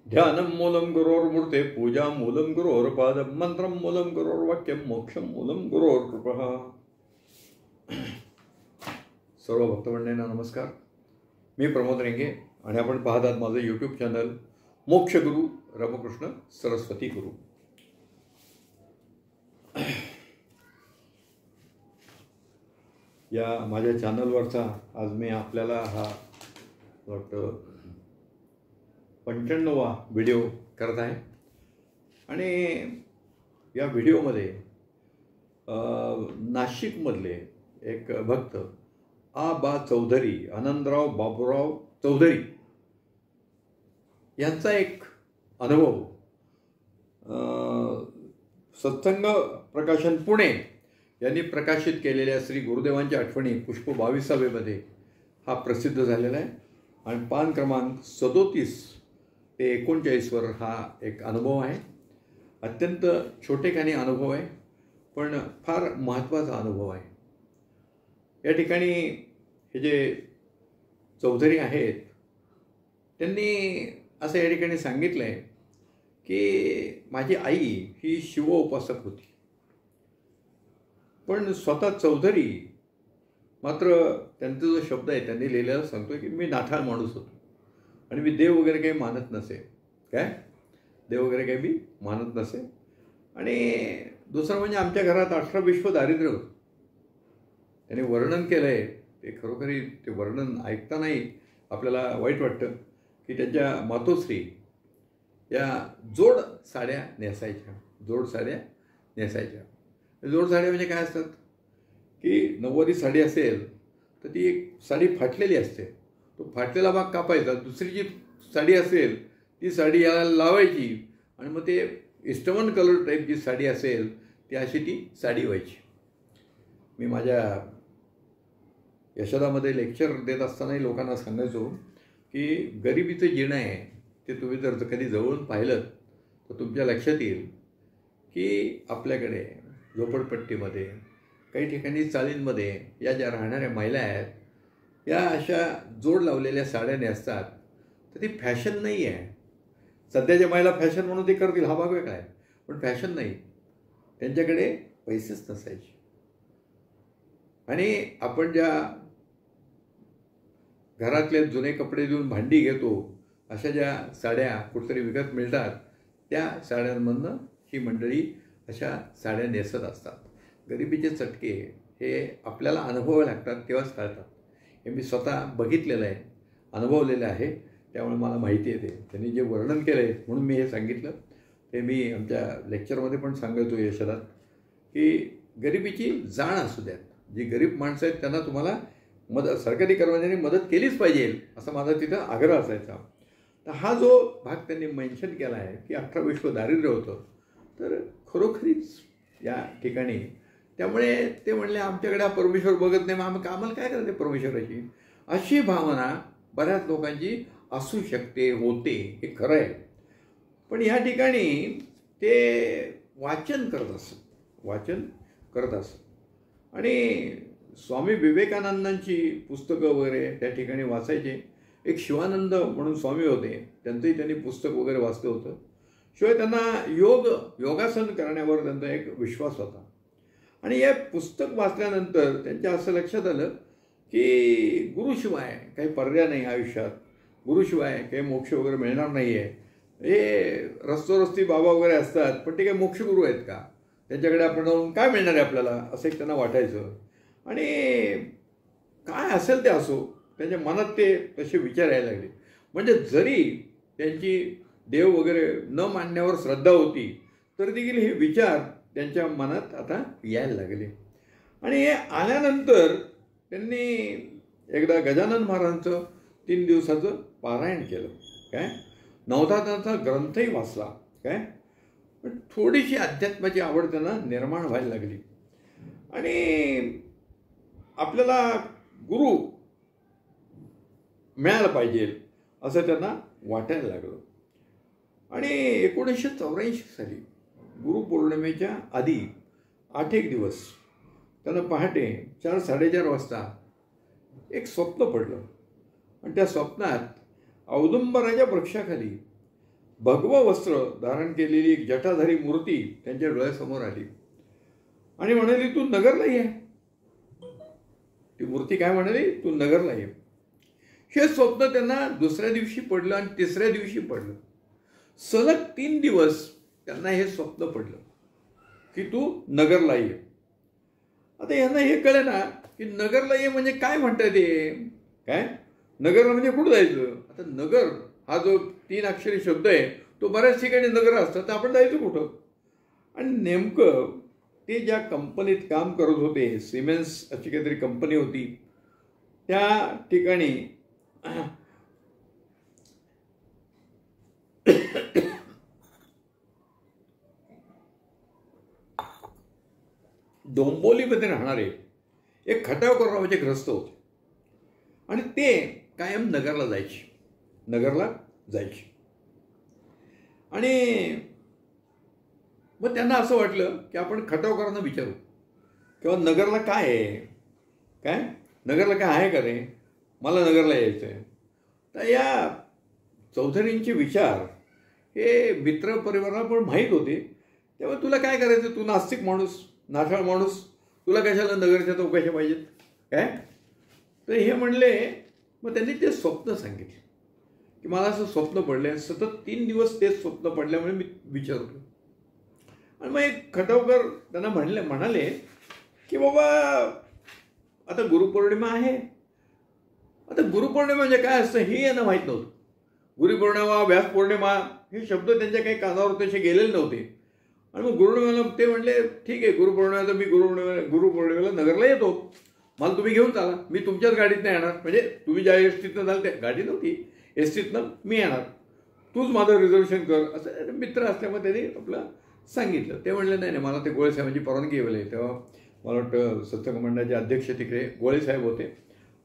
ध्यानं मूलं गुरोर्मूर्ते पूजा मूलं गुरोर्पादं मंत्रं मूलं गुरोर्वाक्यं मोक्षं मूलं गुरोर्कृपः. सर्व भक्तमंडळींना नमस्कार. मी प्रमोद रेंगे आणि आपण पाहत आहात माझं यूट्यूब चॅनल मोक्षगुरू रामकृष्ण सरस्वती गुरु. या माझ्या चॅनलवरचा आज मी आपल्याला हा वाटतं 95वा व्हिडिओ करत आहे. आणि या व्हिडिओमध्ये नाशिकमधले एक भक्त बा चौधरी, आनंदराव बाबूराव चौधरी यांचा एक अनुभव सत्संग प्रकाशन पुणे यांनी प्रकाशित केलेल्या श्री गुरुदेवांच्या आठवणी पुष्प 22मध्ये हा प्रसिद्ध झालेला आहे. आणि पान क्रमांक 37 ते 39वर हा एक अनुभव आहे. अत्यंत छोटेखानी अनुभव आहे, पण फार महत्त्वाचा अनुभव आहे. या ठिकाणी हे जे चौधरी आहेत त्यांनी असं या ठिकाणी सांगितलं आहे की माझी आई ही शिवोपासक होती, पण स्वतः चौधरी मात्र त्यांचा जो शब्द आहे त्यांनी लिहिलेला सांगतो की मी नाठाळ माणूस होतो आणि मी देव वगैरे काही मानत नसे. देव वगैरे काही मी मानत नसे. आणि दुसरं म्हणजे आमच्या घरात 18 विश्व दारिद्र्य होतं. त्यांनी वर्णन केलं आहे ते खरोखरी ते वर्णन ऐकतानाही आपल्याला वाईट वाटतं की त्यांच्या मातोश्री या जोड साड्या नेसायच्या. जोड साड्या म्हणजे काय असतात की 90 साडी असेल तर ती एक साडी फाटलेली असते, तो फाटलेला भाग कापायचा, दुसरी जी साडी असेल ती साडी याला लावायची आणि मग ते इस्टमन कलर टाईप जी साडी असेल ती अशी ती साडी व्हायची. मी माझ्या यशोदामध्ये लेक्चर देत असतानाही लोकांना सांगायचो की गरिबीचं जिणं आहे ते तुम्ही जर कधी जवळून पाहिलं तर तुमच्या लक्षात येईल की आपल्याकडे झोपडपट्टीमध्ये काही ठिकाणी चाळींमध्ये या ज्या राहणाऱ्या महिला आहेत या अशा जोड लावलेल्या साड्या नेसतात. तर ती फॅशन नाही आहे. सध्याच्या महिला फॅशन म्हणून ते करतील हा भाग वेगळा आहे, पण फॅशन नाही. त्यांच्याकडे पैसेच नसायचे. आणि आपण ज्या घरातले जुने कपडे देऊन भांडी घेतो अशा ज्या साड्या कुठेतरी विकत मिळतात त्या साड्यांमधनं ही मंडळी अशा साड्या नेसत असतात. गरिबीचे चटके हे आपल्याला अनुभवावे लागतात तेव्हाच कळतात. हे मी स्वतः बघितलेलं आहे, अनुभवलेलं आहे, त्यामुळे मला माहिती येते. त्यांनी जे वर्णन केलं आहे म्हणून मी हे सांगितलं. ते मी आमच्या लेक्चरमध्ये पण सांगायचो यशदात की गरिबीची जाण असू द्यात. जी गरीब माणसं आहेत त्यांना तुम्हाला सरकारी कर्मचाऱ्यांनी मदत केलीच पाहिजे असा माझा तिथं आग्रह असायचा. तर हा जो भाग त्यांनी मेन्शन केला आहे की 18 विश्व दारिद्र्य होतं, तर खरोखरीच या ठिकाणी त्यामुळे ते म्हणले आमच्याकडे हा परमेश्वर बघत नाही, मग आम्हाला काय करायचं परमेश्वराची, अशी भावना बऱ्याच लोकांची असू शकते, होते, हे खरं आहे. पण या ठिकाणी ते वाचन करत असत. आणि स्वामी विवेकानंदांची पुस्तकं वगैरे त्या ठिकाणी वाचायचे. एक शिवानंद म्हणून स्वामी होते, त्यांचंही त्यांनी पुस्तक वगैरे वाचलं होतं. शिवाय त्यांना योगासन करण्यावर त्यांचा एक विश्वास होता. आणि हे पुस्तक वाचल्यानंतर त्यांच्या असं लक्षात आलं की गुरुशिवाय काही पर्याय नाही आयुष्यात, गुरुशिवाय काही मोक्ष वगैरे मिळणार नाही आहे. हे रस्तोरस्ती बाबा वगैरे असतात, पण ते काही मोक्षगुरू आहेत का, त्यांच्याकडे आपण जाऊन काय मिळणार आहे आपल्याला, असं एक त्यांना वाटायचं. आणि काय असेल ते असो, त्यांच्या मनात ते तसे विचार यायला लागले. म्हणजे जरी त्यांची देव वगैरे न मानण्यावर श्रद्धा होती तर देखील हे विचार त्यांच्या मनात आता यायला लागले. आणि हे आल्यानंतर त्यांनी एकदा गजानन महाराजांचं 3 दिवसाचं पारायण केलं. नवनाथांचा ग्रंथही वाचला. पण थोडीशी अध्यात्माची आवड त्यांना निर्माण व्हायला लागली. आणि आपल्याला गुरु मिळायला पाहिजे असं त्यांना वाटायला लागलं. आणि 1984 साली गुरुपौर्णिमेच्या आधी 8 एक दिवस त्यांना पहाटे 4-4:30 वाजता एक स्वप्न पडलं. आणि त्या स्वप्नात औदुंबराच्या वृक्षाखाली भगवं वस्त्र धारण केलेली एक जटाधारी मूर्ती त्यांच्या डोळ्यासमोर आली आणि म्हणाली, तू नगरला ये. ती मूर्ती काय म्हणाली, तू नगरला ये. हे स्वप्न त्यांना दुसऱ्या दिवशी पडलं आणि तिसऱ्या दिवशी पडलं. सलग 3 दिवस त्यांना हे स्वप्न पडलं की तू नगरला ये. आता यांना हे कळे ना की नगरला ये म्हणजे काय म्हणतात ते, काय नगरला म्हणजे कुठं जायचं. आता नगर हा जो 3 अक्षरी शब्द आहे तो बऱ्याच ठिकाणी नगर असतात, तर आपण जायचं कुठं. आणि नेमकं ते ज्या कंपनीत काम करत होते, सिमेन्स अशी काहीतरी कंपनी होती, त्या ठिकाणी डोंबिवलीमध्ये राहणारे एक खटावकर नावाचे ग्रस्त होते आणि ते कायम नगरला जायचे. आणि मग त्यांना असं वाटलं की आपण खटावकरांना विचारू किंवा नगरला काय आहे, काय नगरला काय आहे का रे, मला नगरला यायचं आहे. तर या चौधरींचे विचार हे मित्र परिवाराला पण माहीत होते. तेव्हा तुला काय करायचं, तू नास्तिक माणूस, नाठाळ माणूस, तुला कशाला नगरच्या चौकशा पाहिजेत काय. तर हे म्हणले. मग त्यांनी ते स्वप्न सांगितले की मला असं स्वप्न पडले, सतत 3 दिवस तेच स्वप्न पडल्यामुळे मी विचारतो. आणि मग एक खटावकर त्यांना म्हणाले की बाबा आता गुरुपौर्णिमा आहे. आता गुरुपौर्णिमा म्हणजे काय असतं हे यांना माहीत नव्हतं. गुरुपौर्णिमा, व्यास पौर्णिमा हे शब्द त्यांच्या काही कानावर तसे गेलेले नव्हते. आणि मग गुरुपौर्णिमेला ते म्हणले ठीक आहे, गुरुपौर्णिमेला मी गुरुपौर्णिमेला नगरला येतो, मला तुम्ही घेऊन चाला, मी तुमच्याच गाडीत नाही येणार. म्हणजे तुम्ही ज्या एसटीतनं जाल त्या गाडी नव्हती, एसटीतनं मी येणार, तूच माझं रिझर्वेशन कर. असं मित्र असल्यामुळे त्यांनी आपलं सांगितलं. ते म्हणले नाही नाही, मला ते गोळेसाहेबांची परवानगी घ्यावी. तेव्हा मला वाटतं सत्संग मंडळाचे अध्यक्ष तिकडे गोळेसाहेब होते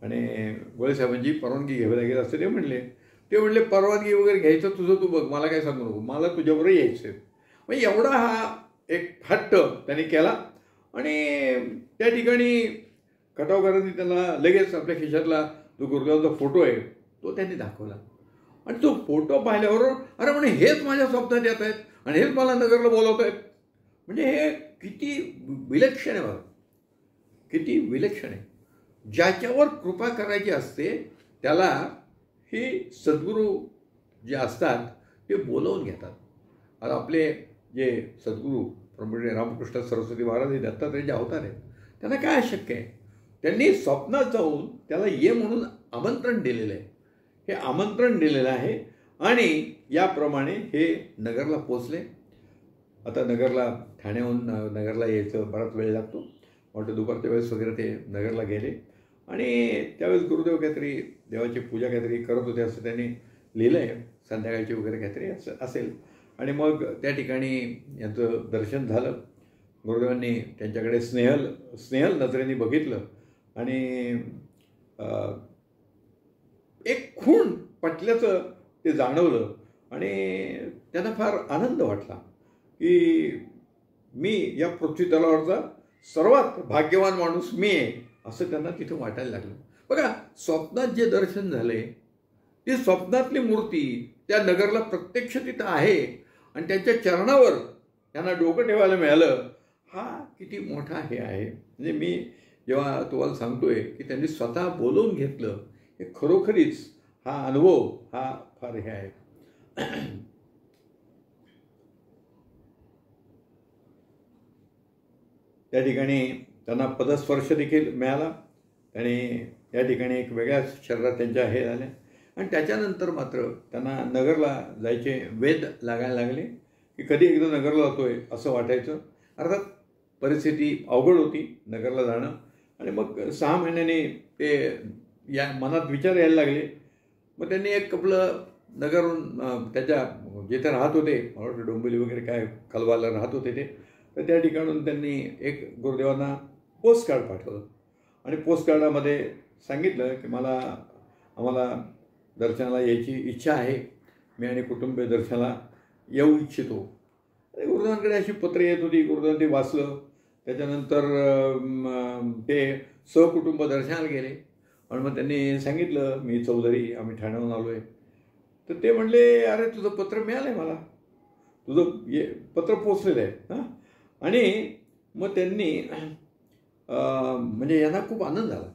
आणि गोळेसाहेबांची परवानगी घ्यावी लागेल असं ते म्हणले परवानगी वगैरे घ्यायचं तुझं तू बघ, मला काय सांगू नको, मला तुझ्याबरोबर यायचं आहे. म्हणजे एवढा हा एक हट्ट त्यांनी केला. आणि त्या ठिकाणी खटावकरांनी त्यांना लगेच आपल्या खिशातला जो गुरुदेवांचा फोटो आहे तो त्यांनी दाखवला. आणि तो फोटो पाहिल्यावर अरे म्हणे हेच माझ्या स्वप्नात येत आहेत आणि हेच मला नगरला बोलवत आहेत. म्हणजे हे किती विलक्षण आहे बघा, किती विलक्षण आहे. ज्याच्यावर कृपा करायची असते त्याला ही सद्गुरू जे असतात ते बोलवून घेतात. आता आपले जे सद्गुरू प्रभू रामकृष्ण सरस्वती महाराज हे दत्तात्रेयचे अवतार आहेत, त्यांना काय अशक्य आहे, त्यांनी स्वप्नात जाऊन त्याला ये म्हणून आमंत्रण दिलेलं आहे. हे आमंत्रण दिलेलं आहे आणि याप्रमाणे हे नगरला पोचले. आता नगरला ठाण्याहून नगरला यायचं बराच वेळ लागतो. वाटतं दुपारच्या वेळेस वगैरे ते नगरला गेले आणि त्यावेळेस गुरुदेव काहीतरी देवाची पूजा काहीतरी करत होते असं त्यांनी लिहिलं आहे, संध्याकाळची वगैरे काहीतरी असं असेल. आणि मग त्या ठिकाणी यांचं दर्शन झालं. गुरुदेवांनी त्यांच्याकडे स्नेहल नजरेने बघितलं आणि एक खूण पटल्याचं ते जाणवलं आणि त्यांना फार आनंद वाटला की मी या पृथ्वी तलावरचा सर्वात भाग्यवान माणूस मी आहे असं त्यांना तिथं वाटायला लागलं. बघा, स्वप्नात जे दर्शन झाले ती स्वप्नातली मूर्ती त्या नगरला प्रत्यक्ष तिथं आहे आणि त्यांच्या चरणावर त्यांना डोकं ठेवायला मिळालं. हा किती मोठा हे आहे. म्हणजे मी जेव्हा तुम्हाला सांगतोय की त्यांनी स्वतः बोलवून घेतलं, हे खरोखरीच हा अनुभव हा फार हे आहे. त्या ठिकाणी त्यांना पदस्पर्श देखील मिळाला आणि या ठिकाणी एक वेगळ्याच शरीरात त्यांच्या हे झाल्या. आणि त्याच्यानंतर मात्र त्यांना नगरला जायचे वेध लागायला लागले की कधी एकदा नगरला जातोय असं वाटायचं. अर्थात परिस्थिती अवघड होती नगरला जाणं. आणि मग 6 महिन्यांनी ते या मनात विचार यायला लागले. मग त्यांनी एक आपलं नगरहून त्याच्या जिथे राहत होते, मला वाटतं डोंबिवली वगैरे काय कलवाला राहत होते ते, तर त्या ठिकाणून त्यांनी एक गुरुदेवांना पोस्टकार्ड पाठवलं आणि पोस्टकार्डामध्ये सांगितलं की आम्हाला दर्शनाला यायची इच्छा आहे, मी आणि कुटुंबीय दर्शनाला येऊ इच्छितो. गुरुदेवांकडे अशी पत्र येत होती. गुरुदेवांनी ते वाचलं. त्याच्यानंतर ते सहकुटुंब दर्शनाला गेले आणि मग त्यांनी सांगितलं मी चौधरी, आम्ही ठाण्याहून आलो आहे तर ते म्हणले, अरे तुझं पत्र मिळालं आहे मला, तुझं पत्र पोचलेलं आहे हां. आणि मग त्यांनी म्हणजे यांना खूप आनंद झाला.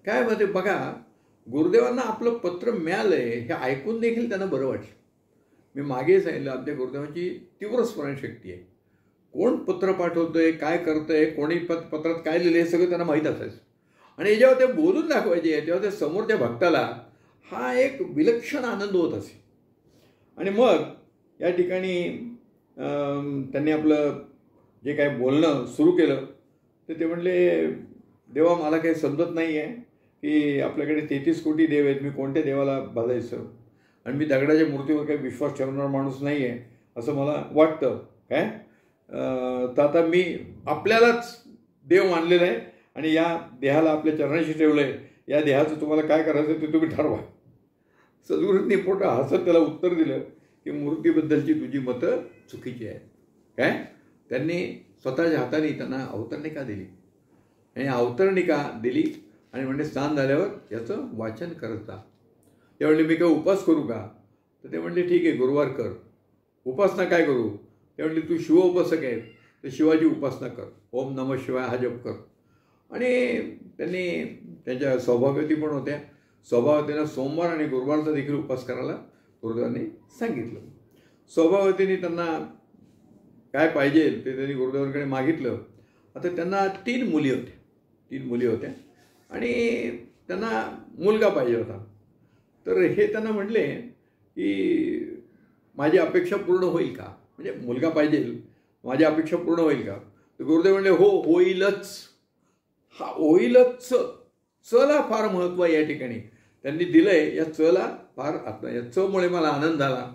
काय मध्ये बघा, गुरुदेवांना आपलं पत्र मिळालं आहे हे ऐकून देखील त्यांना बरं वाटलं. मी मागे सांगितलं, आमच्या गुरुदेवांची तीव्र स्मरणशक्ती आहे. कोण पत्र पाठवतंय, काय करतंय, कोणी पत्रात काय लिहिलं हे सगळं त्यांना माहीत असायचं. आणि जेव्हा ते बोलून दाखवायचे तेव्हा ते समोरच्या भक्ताला हा एक विलक्षण आनंद होत असे. आणि मग या ठिकाणी त्यांनी आपलं जे काय बोलणं सुरू केलं तर ते म्हणले, देवा मला काही समजत नाही आहे की आपल्याकडे 33 कोटी देव आहेत, मी कोणत्या देवाला भाजायचं, आणि मी दगडाच्या मूर्तीवर काही विश्वास ठेवणारा माणूस नाही आहे असं मला वाटतं. काय तर आता मी आपल्यालाच देव मानलेला आहे आणि या देहाला आपल्या चरणाशी ठेवलं आहे, या देहाचं तुम्हाला काय करायचं ते तुम्ही ठरवा. सद्गुरूंनी पोट हसत त्याला उत्तर दिलं की मूर्तीबद्दलची तुझी मतं चुकीची आहेत. काय त्यांनी स्वतःच्या हाताने त्यांना अवतरणिका दिली आणि अवतरणिका दिली आणि म्हणजे स्नान झाल्यावर याचं वाचन करत जा. ते म्हणले, मी काय उपास करू का? तर ते म्हणले, ठीक आहे गुरुवार कर. उपासना काय करू? ते म्हणले, तू शिवोपासक आहे तर शिवाची उपासना कर, ओम नमः शिवाय हा जप कर. आणि त्यांनी त्यांच्या सौभाग्यवती पण होत्या, सौभाग्यवतींना सोमवार आणि गुरुवारचा देखील उपास करायला गुरुदेवांनी सांगितलं. सौभाग्यवतींनी त्यांना काय पाहिजे ते त्यांनी गुरुदेवांकडे मागितलं. आता त्यांना 3 मुली होत्या आणि त्यांना मुलगा पाहिजे होता. तर हे त्यांना म्हणले की माझी अपेक्षा पूर्ण होईल का, म्हणजे मुलगा पाहिजे, माझी अपेक्षा पूर्ण होईल का? तर गुरुदेव म्हणले, हो होईलच. हा होईलच चला फार महत्त्व आहे या ठिकाणी त्यांनी दिलंय. या चला फार, या चमुळे मला आनंद झाला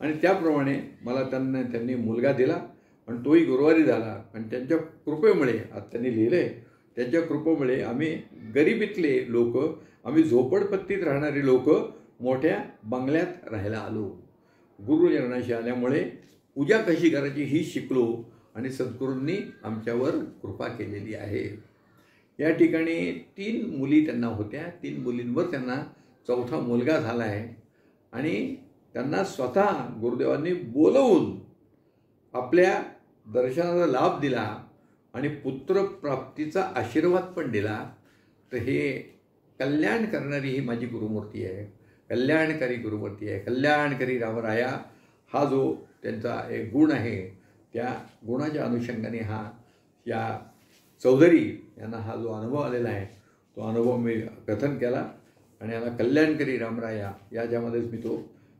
आणि त्याप्रमाणे मला त्यांनी मुलगा दिला आणि तोही गुरुवारी झाला. आणि त्यांच्या कृपेमुळे, आता त्यांनी लिहिलंय, त्यांच्या कृपेमुळे आम्ही गरिबीतले लोक, आम्ही झोपडपट्टीत राहणारी लोक मोठ्या बंगल्यात राहायला आलो. गुरुचरणाशी आल्यामुळे पूजा कशी करायची ही शिकलो आणि सद्गुरूंनी आमच्यावर कृपा केलेली आहे. या ठिकाणी 3 मुली त्यांना होत्या. 3 मुलींवर त्यांना 4था मुलगा झाला आहे आणि त्यांना स्वतः गुरुदेवांनी बोलवून आपल्या दर्शनाचा लाभ दिला आणि पुत्रप्राप्तीचा आशीर्वाद पण दिला. तर हे कल्याण करणारी ही माझी गुरुमूर्ती आहे, कल्याणकारी गुरुमूर्ती आहे. कल्याणकारी रामराया हा जो त्यांचा एक गुण आहे, त्या गुणाच्या अनुषंगाने या चौधरी यांना हा जो अनुभव आलेला आहे तो अनुभव मी कथन केला आणि याला कल्याणकारी रामराया याच्यामध्येच मी तो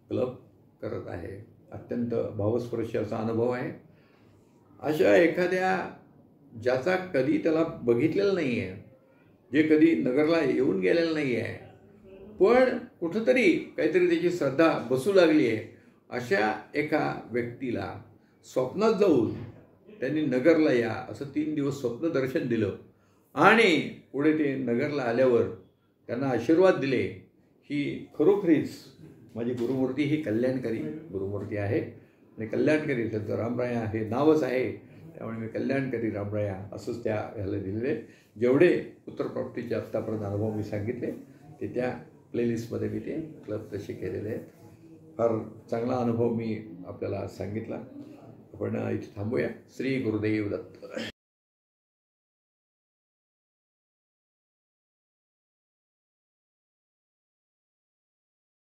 क्लब करत आहे. अत्यंत भावस्पर्शी असा अनुभव आहे. अशा एखाद्या ज्याचा कधी त्याला बघितलेलं नाही आहे, जे कधी नगरला येऊन गेलेलं नाही आहे, पण कुठंतरी काहीतरी त्याची श्रद्धा बसू लागली आहे, अशा एका व्यक्तीला स्वप्नात जाऊन त्यांनी नगरला या असं 3 दिवस स्वप्न दर्शन दिलं आणि पुढे ते नगरला आल्यावर त्यांना आशीर्वाद दिले. ही खरोखरीच माझी गुरुमूर्ती ही कल्याणकारी गुरुमूर्ती आहे आणि कल्याणकारी त्यांचं रामराया हे नावच आहे, त्यामुळे मी कल्याणकारी रामराया असंच त्या ह्याला दिलेले. जेवढे पुत्रप्राप्तीचे आत्तापर्यंत अनुभव मी सांगितले ते त्या प्लेलिस्टमध्ये मी ते क्लब तसे केलेले आहेत. फार चांगला अनुभव मी आपल्याला सांगितला. आपण इथे थांबूया. श्री गुरुदेव दत्त.